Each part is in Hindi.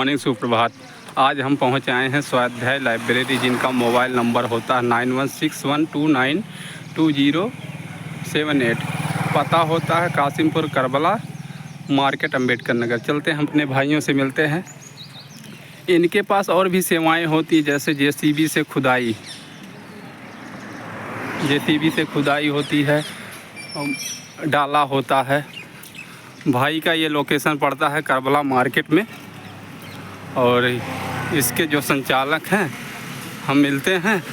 मॉर्निंग, सुप्रभात। आज हम पहुंच आए हैं स्वाध्याय लाइब्रेरी, जिनका मोबाइल नंबर होता है 9161292078। पता होता है कासिमपुर करबला मार्केट, अम्बेडकर नगर। चलते हैं अपने भाइयों से मिलते हैं। इनके पास और भी सेवाएं होती, जैसे जेसीबी से खुदाई होती है, डाला होता है। भाई का ये लोकेशन पड़ता है करबला मार्केट में, और इसके जो संचालक हैं हम मिलते हैं।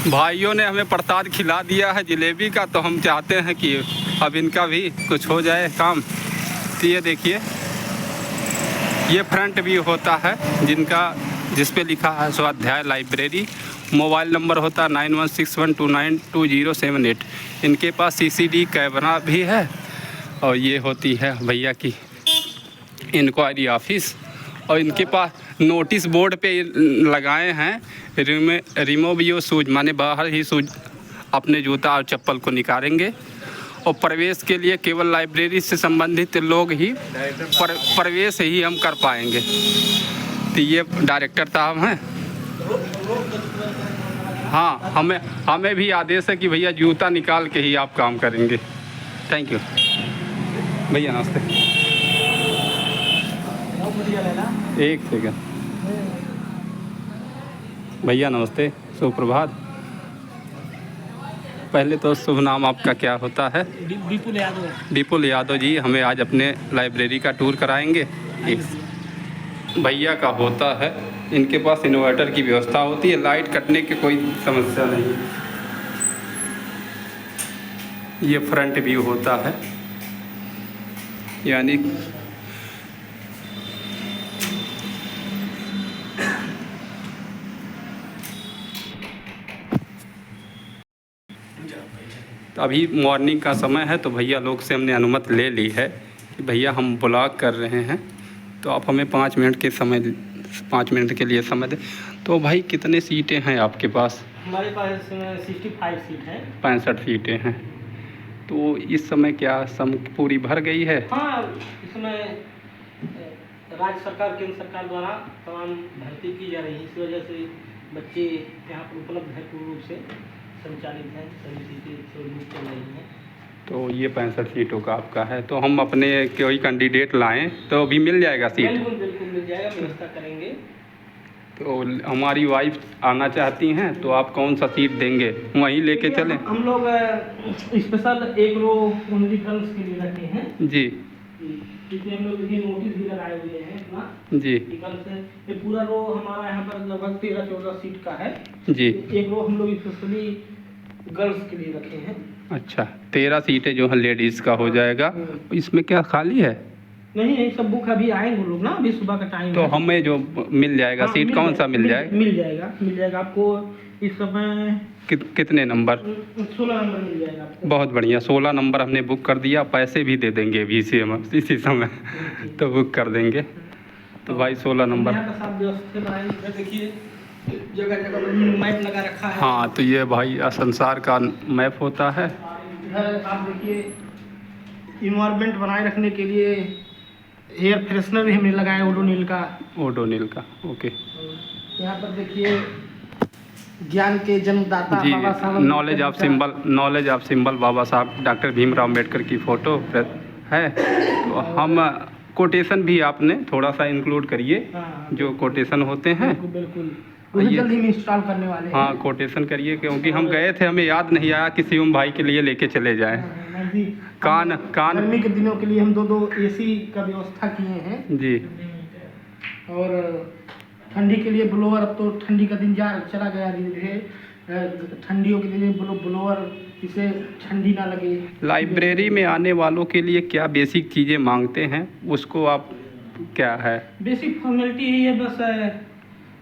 भाइयों ने हमें प्रसाद खिला दिया है जिलेबी का, तो हम चाहते हैं कि अब इनका भी कुछ हो जाए काम। तो ये देखिए, ये फ्रंट व्यू होता है जिस पे लिखा है स्वाध्याय लाइब्रेरी। मोबाइल नंबर होता है 9161292078। इनके पास CCD कैमरा भी है, और ये होती है भैया की इंक्वायरी ऑफिस। और इनके पास नोटिस बोर्ड पे लगाए हैं रिमूव योर शूज, माने बाहर ही शूज अपने जूता और चप्पल को निकालेंगे। और प्रवेश के लिए केवल लाइब्रेरी से संबंधित लोग ही प्रवेश ही हम कर पाएंगे। तो ये डायरेक्टर साहब हैं। हाँ, हमें भी आदेश है कि भैया जूता निकाल के ही आप काम करेंगे। थैंक यू भैया, नमस्ते। एक सेकंड भैया, नमस्ते, सुप्रभात। पहले तो शुभ नाम आपका क्या होता है? विपुल यादव। विपुल यादव जी, हमें आज अपने लाइब्रेरी का टूर कराएंगे। एक भैया का होता है, इनके पास इन्वर्टर की व्यवस्था होती है, लाइट कटने की कोई समस्या नहीं। ये फ्रंट व्यू होता है, यानी अभी मॉर्निंग का समय है, तो भैया लोग से हमने अनुमति ले ली है कि भैया हम ब्लॉग कर रहे हैं, तो आप हमें 5 मिनट के लिए समय दें। तो भाई, कितने सीटें हैं आपके पास? हमारे पास 65 सीट है। 65 सीटें हैं। तो इस समय क्या पूरी भर गई है? हाँ, इस समय राज्य सरकार, केंद्र सरकार द्वारा तमाम भर्ती की जा रही है। इस वजह से बच्चे यहाँ पर उपलब्ध है, पूर्ण रूप से संचालित हैं, सभी सीटें चल रही हैं। तो ये 65 सीटों का आपका है। तो हम अपने कोई कैंडिडेट लाएं तो अभी मिल जाएगा सीट? बिल्कुल मिल जाएगा, व्यवस्था करेंगे। तो हमारी वाइफ आना चाहती हैं, तो आप कौन सा सीट देंगे, वहीं लेके चलें? हम लोग स्पेशल एक रो ओनली गर्ल्स के लिए रखे हैं जी, क्योंकि हम लोग ये नोटिस भी लगाए हुए हैं अपना जी। ये पूरा रो हमारा यहाँ पर लगभग 13-14 सीट का है जी। एक रो हम लोग स्पेशली गर्ल्स के लिए रखे हैं। अच्छा, 13 सीटें जो है लेडीज़ का हो जाएगा। इसमें क्या खाली है? नहीं, सब बुक अभी आएंगे वो लोग ना, अभी सुबह का टाइम तो है। हमें जो मिल जाएगा सीट, कौन सा मिल जाएगा? मिल जाएगा आपको इस समय। कितने नंबर? 16 नंबर मिल जाएगा आपको। बहुत बढ़िया, 16 नंबर हमने बुक कर दिया। पैसे भी दे देंगे अभी इसी समय तो बुक कर देंगे। तो भाई 16 नंबर। देखिए, जगह मैप लगा रखा है। हाँ, तो ये भाई संसार का मैप होता है। इधर आप देखिए, इन्वायरमेंट बनाए रखने के लिए एयर फ्रेशनर भी हमने लगाया ओडोनिल का। ओके। यहाँ पर देखिए, ज्ञान के जन्मदाता बाबा साहब, नॉलेज ऑफ सिंबल बाबा साहब डॉक्टर भीमराव अम्बेडकर की फ़ोटो है। तो हम कोटेशन भी आपने थोड़ा सा इंक्लूड करिए। जो कोटेशन होते हैं बिल्कुल जल्दी में इंस्टॉल करने वाले हैं। हाँ, कोटेशन करिए, क्योंकि हम गए थे, हमें याद नहीं आया कि शिवम भाई के लिए लेके चले जाएं। कान गर्मी के दिनों के लिए हम 2 AC का व्यवस्था किए हैं जी। और ठंडी के लिए ब्लोअर, अब तो ठंडी का दिन चला गया, धीरे ठंडियों के लिए ब्लोअर, इससे ठंडी ना लगे। लाइब्रेरी में आने वालों के लिए क्या बेसिक चीज़ें मांगते हैं, उसको आप क्या है? बेसिक फॉर्मेलिटी ही है, बस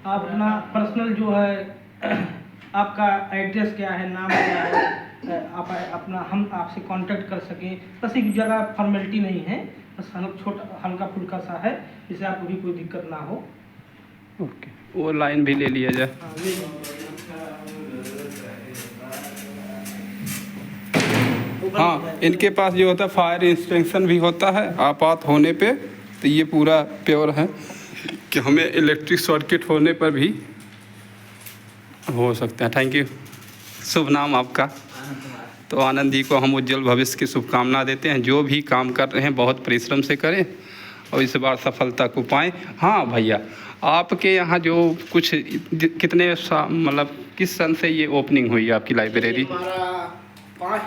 आप अपना पर्सनल जो है, आपका एड्रेस क्या है, नाम क्या है, आप अपना, हम आपसे कांटेक्ट कर सकें, बस एक जगह फॉर्मेलिटी नहीं है, बस हल्का फुल्का सा है, जिससे आपको भी कोई दिक्कत ना हो। ओके, वो लाइन भी ले लिया जाए। हाँ, इनके पास जो होता है फायर इंस्ट्रक्शन भी होता है। आपात होने पे तो ये पूरा प्योर है कि हमें इलेक्ट्रिक सर्किट होने पर भी हो सकते हैं। Thank you. शुभ नाम आपका? तो आनंद जी को हम उज्जवल भविष्य की शुभकामना देते हैं। जो भी काम कर रहे हैं बहुत परिश्रम से करें और इस बार सफलता को पाएं। हाँ भैया, आपके यहाँ जो कुछ कितने मतलब किस सन से ये ओपनिंग हुई है आपकी लाइब्रेरी? हमारा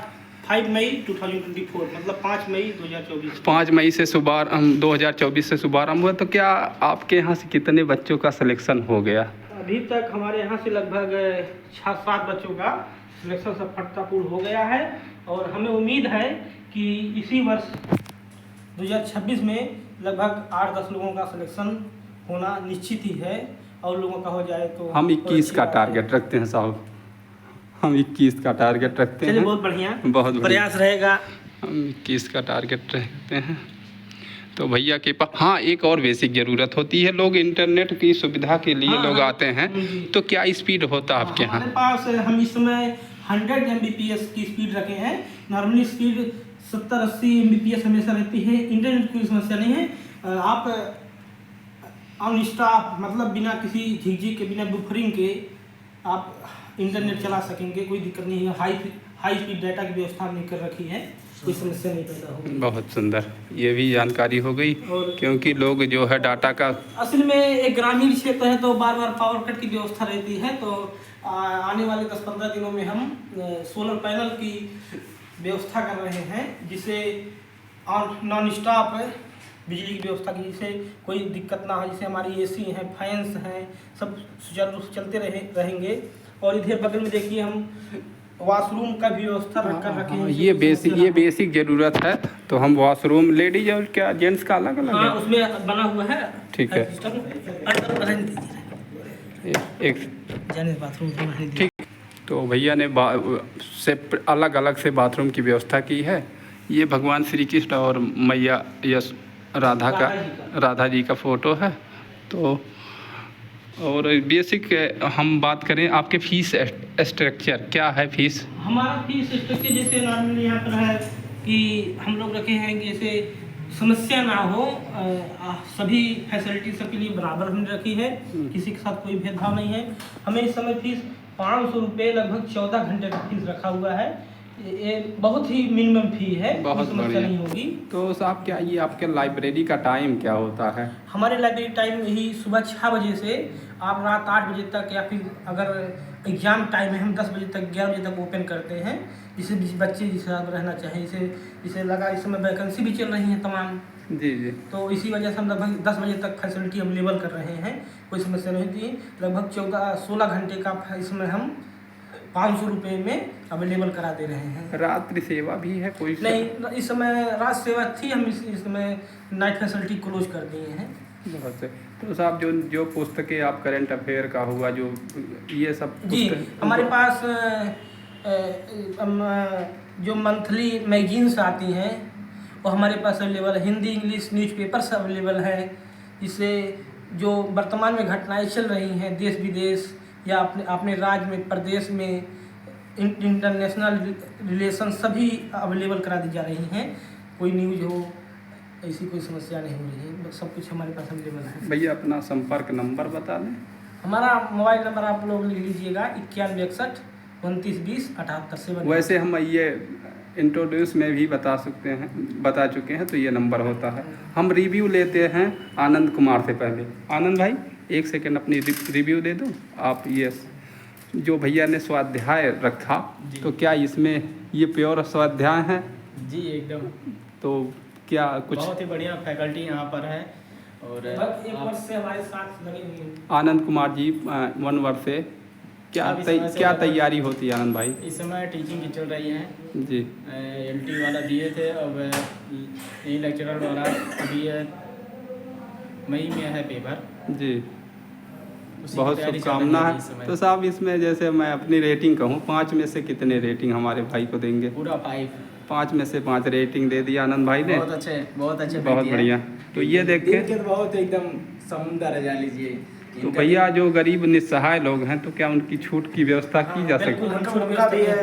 5 मई 2024 मतलब 5 मई 2024। 5 मई से शुभारंभ 2024 से शुभारंभ हुआ। तो क्या आपके यहाँ से कितने बच्चों का सिलेक्शन हो गया? अभी तक हमारे यहाँ से लगभग 6-7 बच्चों का सिलेक्शन सफलतापूर्ण हो गया है और हमें उम्मीद है कि इसी वर्ष 2026 में लगभग 8-10 लोगों का सिलेक्शन होना निश्चित ही है और लोगों का हो जाए तो हम 21 का टारगेट रखते हैं साहब। हम 21 का टारगेट रखते हैं। बहुत बढ़िया, बहुत प्रयास रहेगा। हम 21 का टारगेट रखते हैं। तो भैया के पास हाँ एक और बेसिक ज़रूरत होती है। लोग इंटरनेट की सुविधा के लिए लोग आते हैं, तो क्या स्पीड होता है आपके यहाँ? हमारे पास हम इस समय 100 Mbps की स्पीड रखे हैं। नॉर्मली स्पीड 70-80 Mbps हमेशा रहती है। इंटरनेट की समस्या नहीं है। आप ऑन स्टॉप मतलब बिना किसी झिझक के, बिना बुफरिंग के आप इंटरनेट चला सकेंगे, कोई दिक्कत नहीं है। हाई स्पीड डाटा की व्यवस्था हमने कर रखी है, कोई समस्या नहीं पैदा होगी। बहुत सुंदर, ये भी जानकारी हो गई। क्योंकि लोग जो है डाटा का असल में एक ग्रामीण क्षेत्र है तो बार बार पावर कट की व्यवस्था रहती है। तो आने वाले 10-15 दिनों में हम सोलर पैनल की व्यवस्था कर रहे हैं, जिससे नॉन स्टॉप बिजली की व्यवस्था की, जिससे कोई दिक्कत ना हो। जैसे हमारी एसी हैं, फैंस हैं, सब सुचारू रूप से चलते रहेंगे। और इधर बगल में देखिए हम वॉशरूम का भी व्यवस्था कर रखे हैं। ये बेसिक ज़रूरत है। तो हम वॉशरूम लेडीज और क्या जेंट्स का अलग अलग है? उसमें बना हुआ है। ठीक है, एक बाथरूम ठीक। तो भैया ने अलग अलग से बाथरूम की व्यवस्था की है। ये भगवान श्री कृष्ण और मैया राधा जी का फ़ोटो है। तो और बेसिक हम बात करें आपके फीस स्ट्रक्चर क्या है? फीस हमारा फीस स्ट्रक्चर जैसे नॉर्मली यहाँ पर है कि हम लोग रखे हैं कि जैसे समस्या ना हो, सभी फैसिलिटी सबके लिए बराबर हमने रखी है। किसी के साथ कोई भेदभाव नहीं है। हमें इस समय फीस 500 रुपये लगभग 14 घंटे का फीस रखा हुआ है। ये बहुत ही मिनिमम फी है, बहुत समस्या नहीं होगी। तो साहब क्या ये आपके लाइब्रेरी का टाइम क्या होता है? हमारे लाइब्रेरी टाइम यही सुबह 6 बजे से आप रात 8 बजे तक, या फिर अगर एग्ज़ाम टाइम है हम 10 बजे तक 11 बजे तक ओपन करते हैं। जिसे बच्चे जिस हिसाब रहना चाहिए, इसे लगा इस समय वैकेंसी भी चल रही है तमाम। जी। तो इसी वजह से हम लगभग 10 बजे तक फैसिलिटी अवेलेबल कर रहे हैं, कोई समस्या नहीं होती। लगभग 16 घंटे का इसमें हम 500 रुपये में अवेलेबल करा दे रहे हैं। रात्रि सेवा भी है कोई? नहीं, इस समय रात सेवा थी, हम इस समय नाइट फैसिलिटी क्लोज कर दिए हैं। बहुत से। तो साहब जो पुस्तकें आप करंट अफेयर का हुआ, जो ये सब जी, हमारे पास जो मंथली मैगजीन्स आती हैं वो हमारे पास अवेलेबल है। हिंदी इंग्लिश न्यूज़पेपर्स अवेलेबल है, जिससे जो वर्तमान में घटनाएं चल रही हैं देश विदेश या अपने राज्य में, प्रदेश में, इंटरनेशनल रिलेशन सभी अवेलेबल करा दी जा रही हैं। कोई न्यूज़ हो, ऐसी कोई समस्या नहीं हो रही है, सब कुछ हमारे पास अवेलेबल है। भैया अपना संपर्क नंबर बता दें। हमारा मोबाइल नंबर आप लोग लिख लीजिएगा 9161 29 20 78। वैसे हम ये इंट्रोड्यूस में भी बता चुके हैं, तो ये नंबर होता है। हम रिव्यू लेते हैं आनंद कुमार से पहले। आनंद भाई 1 सेकंड अपनी रिव्यू दे दो आप। ये जो भैया ने स्वाध्याय रखा, तो क्या इसमें ये प्योर स्वाध्याय है? जी एकदम। तो क्या कुछ बहुत ही बढ़िया फैकल्टी यहाँ पर है। और 1 वर्ष से हमारे साथ लगे हुए हैं। आनंद कुमार जी 1 वर्ष से क्या तैयारी होती है आनंद भाई? इस समय टीचिंग की चल रही है जी। LT वाला दिए थे, अब ये लेक्चरर वाला अभी मई में है पेपर जी। बहुत शुभकामना है। तो साहब इसमें जैसे मैं अपनी रेटिंग कहूँ 5 में से कितने रेटिंग हमारे भाई को देंगे? पूरा 5 में से 5 रेटिंग दे दिया आनंद भाई ने। बहुत अच्छे बहुत बढ़िया। तो ये देख के बहुत एकदम समुंदर है, जान लीजिए। तो भैया जो गरीब निस्सहाय लोग हैं, तो क्या उनकी छूट की व्यवस्था की जा सकती है? उनका भी है।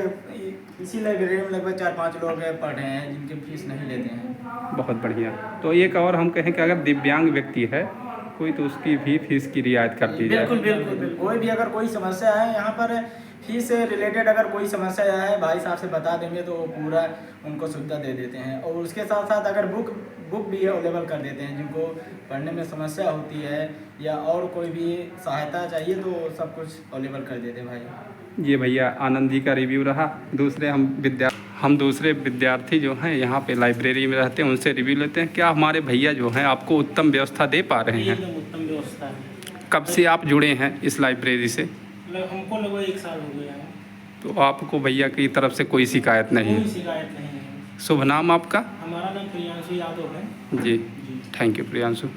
इसी लाइब्रेरी में लगभग 4-5 लोग पढ़ रहे हैं जिनके फीस नहीं लेते हैं। बहुत बढ़िया। तो एक और हम कहें कि अगर दिव्यांग व्यक्ति है कोई तो उसकी भी फीस की रियायत कर दी जाए। बिल्कुल बिल्कुल बिल्कुल, कोई भी अगर कोई समस्या है यहाँ पर फीस से रिलेटेड अगर कोई समस्या है भाई साहब से बता देंगे तो वो पूरा उनको सुविधा दे देते हैं। और उसके साथ साथ अगर बुक भी अवेलेबल कर देते हैं, जिनको पढ़ने में समस्या होती है या और कोई भी सहायता चाहिए तो सब कुछ अवेलेबल कर देते हैं भाई। ये भैया आनंद जी का रिव्यू रहा। हम दूसरे विद्यार्थी जो हैं यहाँ पे लाइब्रेरी में रहते हैं उनसे रिव्यू लेते हैं। क्या हमारे भैया जो हैं आपको उत्तम व्यवस्था दे पा रहे हैं? एकदम उत्तम व्यवस्था है। कब से आप जुड़े हैं इस लाइब्रेरी से? हमको लगभग 1 साल हो गया है। तो आपको भैया की तरफ से कोई शिकायत नहीं कोई है? शिकायत नहीं है। शुभ नाम आपका? हमारा नाम प्रियांशु यादव है। जी, थैंक यू प्रियांशु।